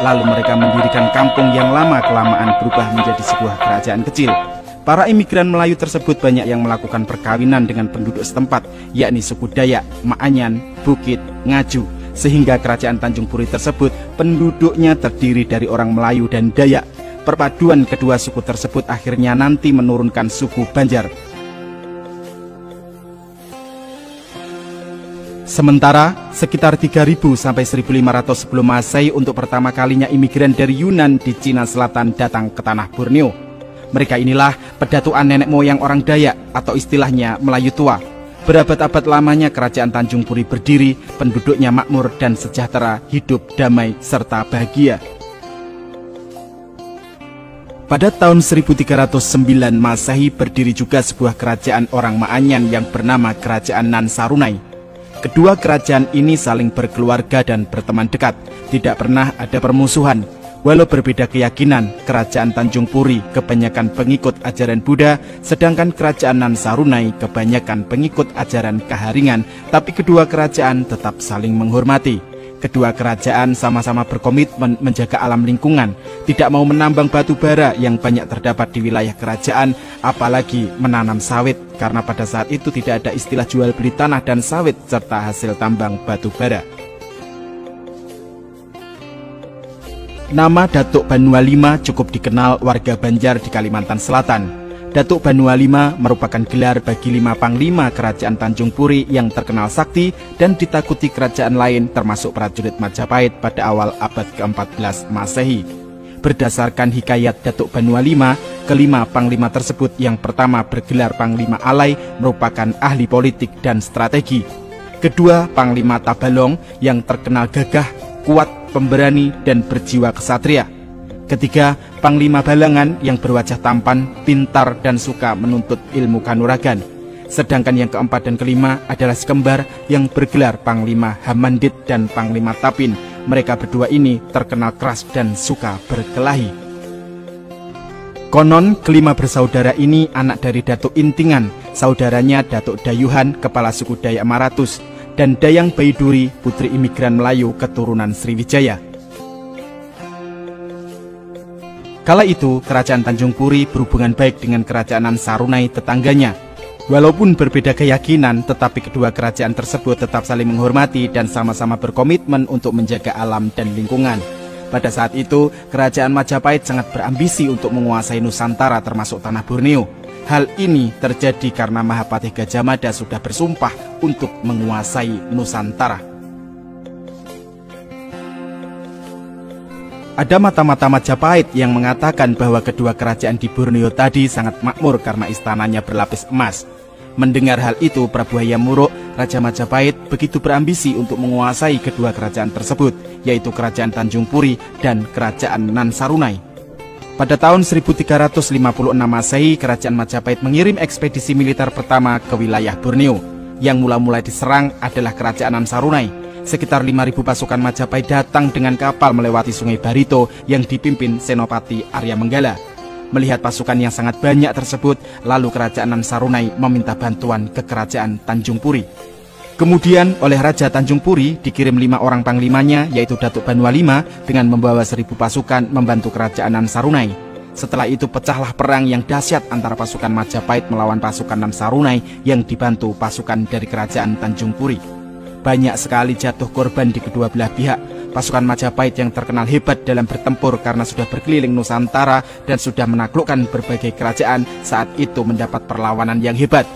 lalu mereka mendirikan kampung yang lama-kelamaan berubah menjadi sebuah kerajaan kecil. Para imigran Melayu tersebut banyak yang melakukan perkawinan dengan penduduk setempat, yakni suku Dayak, Maanyan, Bukit, Ngaju, sehingga kerajaan Tanjung Puri tersebut penduduknya terdiri dari orang Melayu dan Dayak. Perpaduan kedua suku tersebut akhirnya nanti menurunkan suku Banjar. Sementara sekitar 3000 sampai 1500 sebelum Masehi untuk pertama kalinya imigran dari Yunan di Cina Selatan datang ke tanah Borneo. Mereka inilah pedatuan nenek moyang orang Dayak atau istilahnya Melayu tua. Berabad-abad lamanya kerajaan Tanjung Puri berdiri, penduduknya makmur dan sejahtera, hidup damai serta bahagia. Pada tahun 1309 Masehi berdiri juga sebuah kerajaan orang Maanyan yang bernama Kerajaan Nan Sarunai. Kedua kerajaan ini saling berkeluarga dan berteman dekat, tidak pernah ada permusuhan. Walau berbeda keyakinan, kerajaan Tanjung Puri kebanyakan pengikut ajaran Buddha, sedangkan kerajaan Nan Sarunai kebanyakan pengikut ajaran Kaharingan, tapi kedua kerajaan tetap saling menghormati. Kedua kerajaan sama-sama berkomitmen menjaga alam lingkungan, tidak mau menambang batu bara yang banyak terdapat di wilayah kerajaan, apalagi menanam sawit, karena pada saat itu tidak ada istilah jual beli tanah dan sawit serta hasil tambang batu bara. Nama Datuk Banualima cukup dikenal warga Banjar di Kalimantan Selatan. Datuk Banualima merupakan gelar bagi 5 panglima kerajaan Tanjung Puri yang terkenal sakti dan ditakuti kerajaan lain termasuk prajurit Majapahit pada awal abad ke-14 Masehi. Berdasarkan hikayat Datuk Banualima, kelima panglima tersebut yang pertama bergelar Panglima Alai merupakan ahli politik dan strategi. Kedua, Panglima Tabalong yang terkenal gagah, kuat, pemberani, dan berjiwa kesatria. Ketiga, Panglima Balangan yang berwajah tampan, pintar, dan suka menuntut ilmu kanuragan. Sedangkan yang keempat dan kelima adalah sekembar yang bergelar Panglima Hamandit dan Panglima Tapin. Mereka berdua ini terkenal keras dan suka berkelahi. Konon, kelima bersaudara ini anak dari Datuk Intingan, saudaranya Datuk Dayuhan, kepala suku Dayak Maratus, dan Dayang Baiduri, putri imigran Melayu keturunan Sriwijaya. Kala itu, kerajaan Tanjung Puri berhubungan baik dengan kerajaan Nan Sarunai tetangganya. Walaupun berbeda keyakinan, tetapi kedua kerajaan tersebut tetap saling menghormati dan sama-sama berkomitmen untuk menjaga alam dan lingkungan. Pada saat itu, kerajaan Majapahit sangat berambisi untuk menguasai Nusantara termasuk tanah Borneo. Hal ini terjadi karena Mahapatih Gajah Mada sudah bersumpah untuk menguasai Nusantara. Ada mata-mata Majapahit yang mengatakan bahwa kedua kerajaan di Borneo tadi sangat makmur karena istananya berlapis emas. Mendengar hal itu, Prabu Hayam Wuruk, Raja Majapahit, begitu berambisi untuk menguasai kedua kerajaan tersebut, yaitu Kerajaan Tanjung Puri dan Kerajaan Nan Sarunai. Pada tahun 1356 Masehi, Kerajaan Majapahit mengirim ekspedisi militer pertama ke wilayah Borneo. Yang mula-mula diserang adalah Kerajaan Nan Sarunai. Sekitar 5.000 pasukan Majapahit datang dengan kapal melewati Sungai Barito yang dipimpin Senopati Arya Menggala. Melihat pasukan yang sangat banyak tersebut, lalu Kerajaan Nan Sarunai meminta bantuan ke Kerajaan Tanjung Puri. Kemudian oleh Raja Tanjung Puri dikirim 5 orang panglimanya, yaitu Datuk Banualima dengan membawa 1000 pasukan membantu Kerajaan Nan Sarunai. Setelah itu pecahlah perang yang dahsyat antara pasukan Majapahit melawan pasukan Nan Sarunai yang dibantu pasukan dari Kerajaan Tanjung Puri. Banyak sekali jatuh korban di kedua belah pihak. Pasukan Majapahit yang terkenal hebat dalam bertempur karena sudah berkeliling Nusantara dan sudah menaklukkan berbagai kerajaan, saat itu mendapat perlawanan yang hebat.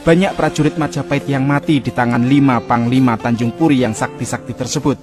Banyak prajurit Majapahit yang mati di tangan 5 panglima Tanjung Puri yang sakti-sakti tersebut.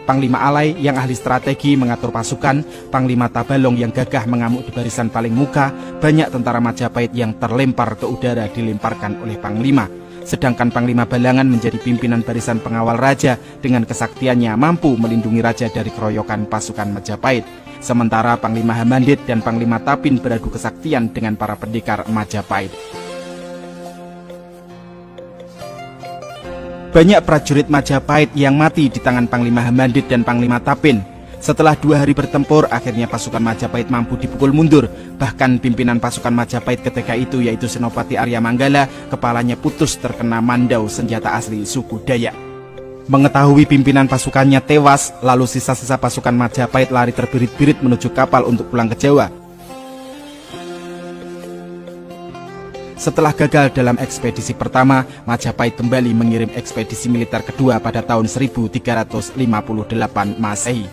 Panglima Alai yang ahli strategi mengatur pasukan, Panglima Tabalong yang gagah mengamuk di barisan paling muka, banyak tentara Majapahit yang terlempar ke udara dilemparkan oleh Panglima. Sedangkan Panglima Balangan menjadi pimpinan barisan pengawal raja, dengan kesaktiannya mampu melindungi raja dari keroyokan pasukan Majapahit. Sementara Panglima Hamandit dan Panglima Tapin beradu kesaktian dengan para pendekar Majapahit. Banyak prajurit Majapahit yang mati di tangan Panglima Hamandit dan Panglima Tapin. Setelah 2 hari bertempur, akhirnya pasukan Majapahit mampu dipukul mundur. Bahkan pimpinan pasukan Majapahit ketika itu, yaitu Senopati Arya Manggala, kepalanya putus terkena mandau, senjata asli suku Dayak. Mengetahui pimpinan pasukannya tewas, lalu sisa-sisa pasukan Majapahit lari terbirit-birit menuju kapal untuk pulang ke Jawa. Setelah gagal dalam ekspedisi pertama, Majapahit kembali mengirim ekspedisi militer kedua pada tahun 1358 Masehi.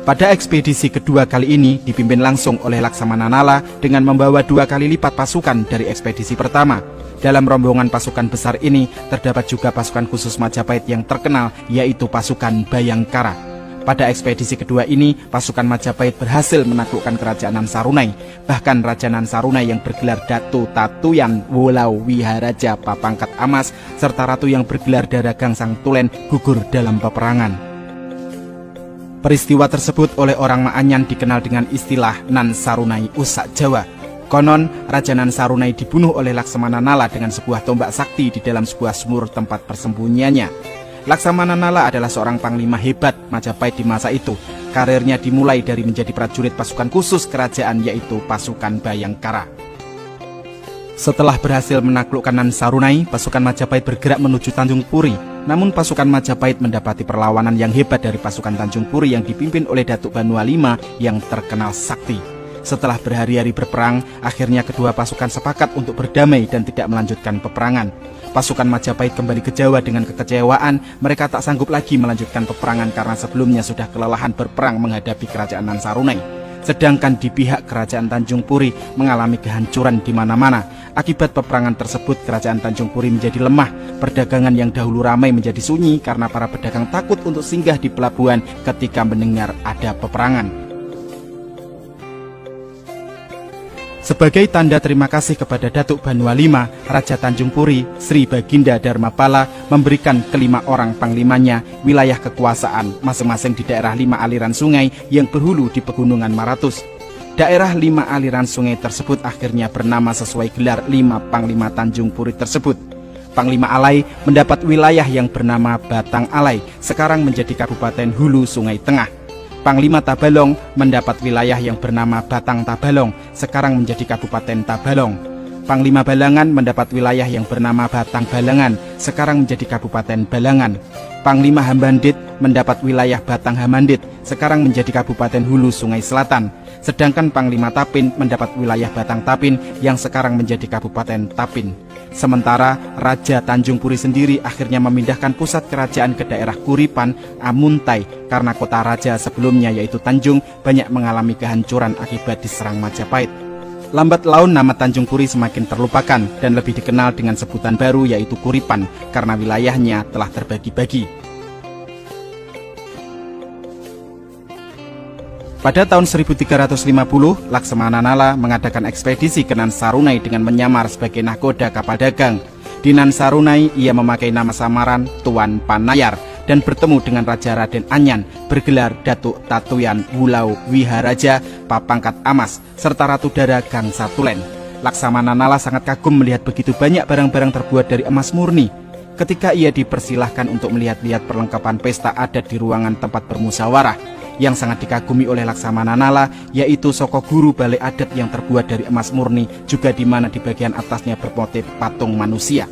Pada ekspedisi kedua kali ini dipimpin langsung oleh Laksamana Nala dengan membawa 2 kali lipat pasukan dari ekspedisi pertama. Dalam rombongan pasukan besar ini terdapat juga pasukan khusus Majapahit yang terkenal, yaitu pasukan Bayangkara. Pada ekspedisi kedua ini, pasukan Majapahit berhasil menaklukkan kerajaan Nansarunai. Bahkan Raja Nansarunai yang bergelar Datu Tatuyan Wulau Wiharaja Papangkat Amas serta ratu yang bergelar Dara Gangsang Tulen gugur dalam peperangan. Peristiwa tersebut oleh orang Maanyan dikenal dengan istilah Nansarunai Usak Jawa. Konon, Raja Nansarunai dibunuh oleh Laksamana Nala dengan sebuah tombak sakti di dalam sebuah sumur tempat persembunyiannya. Laksamana Nala adalah seorang panglima hebat Majapahit di masa itu. Karirnya dimulai dari menjadi prajurit pasukan khusus kerajaan, yaitu pasukan Bayangkara. Setelah berhasil menaklukkan Nansarunai, pasukan Majapahit bergerak menuju Tanjung Puri. Namun pasukan Majapahit mendapati perlawanan yang hebat dari pasukan Tanjung Puri yang dipimpin oleh Datuk Banua V yang terkenal sakti. Setelah berhari-hari berperang, akhirnya kedua pasukan sepakat untuk berdamai dan tidak melanjutkan peperangan. Pasukan Majapahit kembali ke Jawa dengan kekecewaan. Mereka tak sanggup lagi melanjutkan peperangan karena sebelumnya sudah kelelahan berperang menghadapi kerajaan Nansarunai. Sedangkan di pihak kerajaan Tanjung Puri mengalami kehancuran di mana-mana. Akibat peperangan tersebut, kerajaan Tanjung Puri menjadi lemah. Perdagangan yang dahulu ramai menjadi sunyi karena para pedagang takut untuk singgah di pelabuhan ketika mendengar ada peperangan. Sebagai tanda terima kasih kepada Datuk Banua V, Raja Tanjung Puri, Sri Baginda Dharmapala memberikan kelima orang panglimanya wilayah kekuasaan masing-masing di daerah 5 aliran sungai yang berhulu di Pegunungan Maratus. Daerah 5 aliran sungai tersebut akhirnya bernama sesuai gelar 5 Panglima Tanjung Puri tersebut. Panglima Alai mendapat wilayah yang bernama Batang Alai, sekarang menjadi Kabupaten Hulu Sungai Tengah. Panglima Tabalong mendapat wilayah yang bernama Batang Tabalong, sekarang menjadi Kabupaten Tabalong. Panglima Balangan mendapat wilayah yang bernama Batang Balangan, sekarang menjadi Kabupaten Balangan. Panglima Hambandit mendapat wilayah Batang Hamandit, sekarang menjadi Kabupaten Hulu Sungai Selatan. Sedangkan Panglima Tapin mendapat wilayah Batang Tapin yang sekarang menjadi Kabupaten Tapin. Sementara Raja Tanjung Puri sendiri akhirnya memindahkan pusat kerajaan ke daerah Kuripan, Amuntai, karena kota raja sebelumnya yaitu Tanjung banyak mengalami kehancuran akibat diserang Majapahit. Lambat laun nama Tanjung Puri semakin terlupakan dan lebih dikenal dengan sebutan baru yaitu Kuripan karena wilayahnya telah terbagi-bagi. Pada tahun 1350, Laksamana Nala mengadakan ekspedisi ke Nansarunai dengan menyamar sebagai nahkoda kapal dagang. Di Nansarunai, ia memakai nama samaran Tuan Panayar dan bertemu dengan Raja Raden Anyan bergelar Datuk Tatuyan Wulau Wiharaja Papangkat Amas serta Ratu Dara Gangsa Tulen. Laksamana Nala sangat kagum melihat begitu banyak barang-barang terbuat dari emas murni. Ketika ia dipersilahkan untuk melihat-lihat perlengkapan pesta adat di ruangan tempat bermusyawarah, yang sangat dikagumi oleh Laksamana Nala yaitu Soko Guru balai adat yang terbuat dari emas murni, juga di mana di bagian atasnya bermotif patung manusia.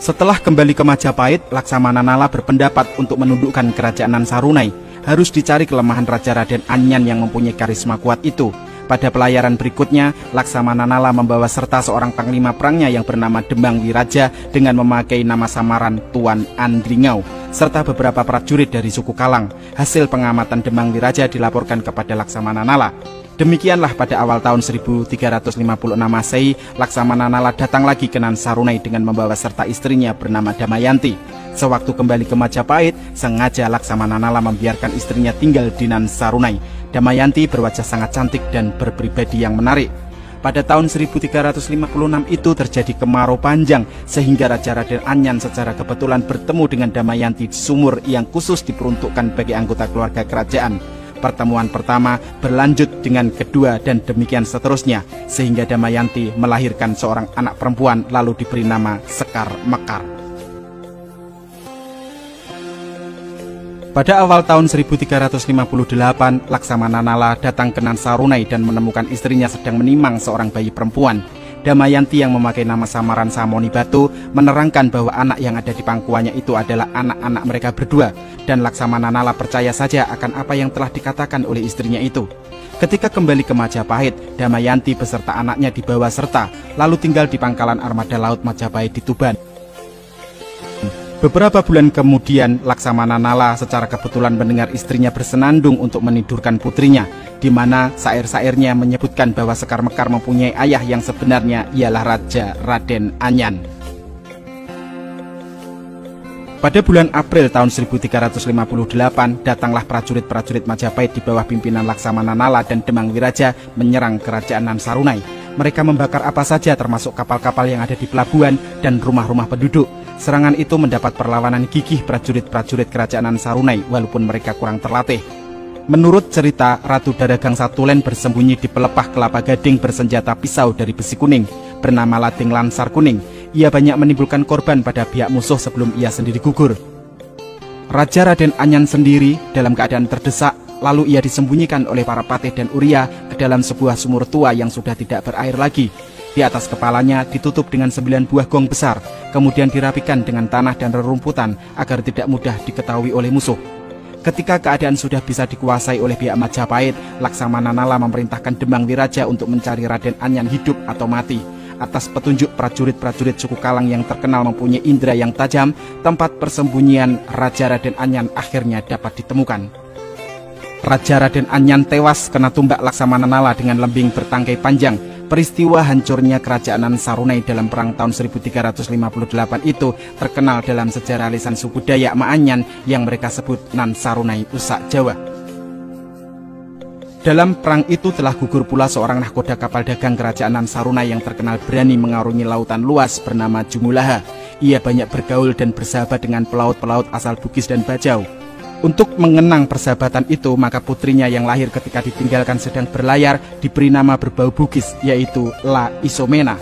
Setelah kembali ke Majapahit, Laksamana Nala berpendapat untuk menundukkan kerajaan Nansarunai. Harus dicari kelemahan Raja Raden Anyan yang mempunyai karisma kuat itu. Pada pelayaran berikutnya, Laksamana Nala membawa serta seorang panglima perangnya yang bernama Demang Wiraja dengan memakai nama samaran Tuan Andringau, serta beberapa prajurit dari suku Kalang. Hasil pengamatan Demang Wiraja dilaporkan kepada Laksamana Nala. Demikianlah pada awal tahun 1356 Masehi, Laksamana Nala datang lagi ke Nansarunai dengan membawa serta istrinya bernama Damayanti. Sewaktu kembali ke Majapahit, sengaja Laksamana Nala membiarkan istrinya tinggal di Nansarunai. Damayanti berwajah sangat cantik dan berpribadi yang menarik. Pada tahun 1356 itu terjadi kemarau panjang sehingga Raja Raden Anyan secara kebetulan bertemu dengan Damayanti di sumur yang khusus diperuntukkan bagi anggota keluarga kerajaan. Pertemuan pertama berlanjut dengan kedua dan demikian seterusnya sehingga Damayanti melahirkan seorang anak perempuan lalu diberi nama Sekar Mekar. Pada awal tahun 1358, Laksamana Nala datang ke Nansarunai dan menemukan istrinya sedang menimang seorang bayi perempuan. Damayanti yang memakai nama samaran Samoni Batu menerangkan bahwa anak yang ada di pangkuannya itu adalah anak-anak mereka berdua, dan Laksamana Nala percaya saja akan apa yang telah dikatakan oleh istrinya itu. Ketika kembali ke Majapahit, Damayanti beserta anaknya dibawa serta, lalu tinggal di pangkalan armada laut Majapahit di Tuban. Beberapa bulan kemudian, Laksamana Nala secara kebetulan mendengar istrinya bersenandung untuk menidurkan putrinya, di mana syair-syairnya menyebutkan bahwa Sekar Mekar mempunyai ayah yang sebenarnya ialah Raja Raden Anyan. Pada bulan April tahun 1358, datanglah prajurit-prajurit Majapahit di bawah pimpinan Laksamana Nala dan Demang Wiraja menyerang kerajaan Nan Sarunai. Mereka membakar apa saja termasuk kapal-kapal yang ada di pelabuhan dan rumah-rumah penduduk. Serangan itu mendapat perlawanan gigih prajurit-prajurit kerajaan Nan Sarunai walaupun mereka kurang terlatih. Menurut cerita, Ratu Daragang Satulen bersembunyi di pelepah kelapa gading bersenjata pisau dari besi kuning bernama Lading Lansar Kuning. Ia banyak menimbulkan korban pada pihak musuh sebelum ia sendiri gugur. Raja Raden Anyan sendiri dalam keadaan terdesak, lalu ia disembunyikan oleh para patih dan uria ke dalam sebuah sumur tua yang sudah tidak berair lagi. Di atas kepalanya ditutup dengan 9 buah gong besar, kemudian dirapikan dengan tanah dan rerumputan agar tidak mudah diketahui oleh musuh. Ketika keadaan sudah bisa dikuasai oleh pihak Majapahit, Laksamana Nala memerintahkan Demang Wiraja untuk mencari Raden Anyan hidup atau mati. Atas petunjuk prajurit-prajurit suku Kalang yang terkenal mempunyai indera yang tajam, tempat persembunyian Raja Raden Anyan akhirnya dapat ditemukan. Raja Raden Anyan tewas kena tumbak Laksamana Nala dengan lembing bertangkai panjang. Peristiwa hancurnya kerajaan Nan Sarunai dalam perang tahun 1358 itu terkenal dalam sejarah lisan suku Dayak Maanyan yang mereka sebut Nan Sarunai Usak Jawa. Dalam perang itu telah gugur pula seorang nahkoda kapal dagang kerajaan Nan Sarunai yang terkenal berani mengarungi lautan luas bernama Jumulaha. Ia banyak bergaul dan bersahabat dengan pelaut-pelaut asal Bugis dan Bajau. Untuk mengenang persahabatan itu, maka putrinya yang lahir ketika ditinggalkan sedang berlayar diberi nama berbau Bugis, yaitu La Isomena.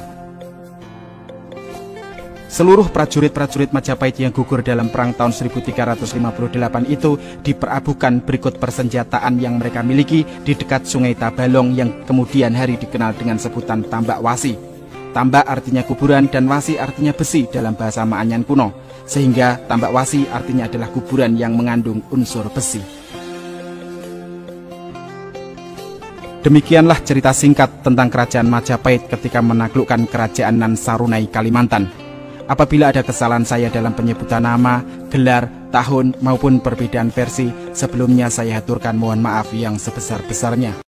Seluruh prajurit-prajurit Majapahit yang gugur dalam perang tahun 1358 itu diperabukan berikut persenjataan yang mereka miliki di dekat Sungai Tabalong yang kemudian hari dikenal dengan sebutan Tambak Wasi. Tambak artinya kuburan dan wasi artinya besi dalam bahasa Maanyan kuno, sehingga Tambak Wasi artinya adalah kuburan yang mengandung unsur besi. Demikianlah cerita singkat tentang kerajaan Majapahit ketika menaklukkan kerajaan Nan Sarunai Kalimantan. Apabila ada kesalahan saya dalam penyebutan nama, gelar, tahun maupun perbedaan versi, sebelumnya saya haturkan mohon maaf yang sebesar-besarnya.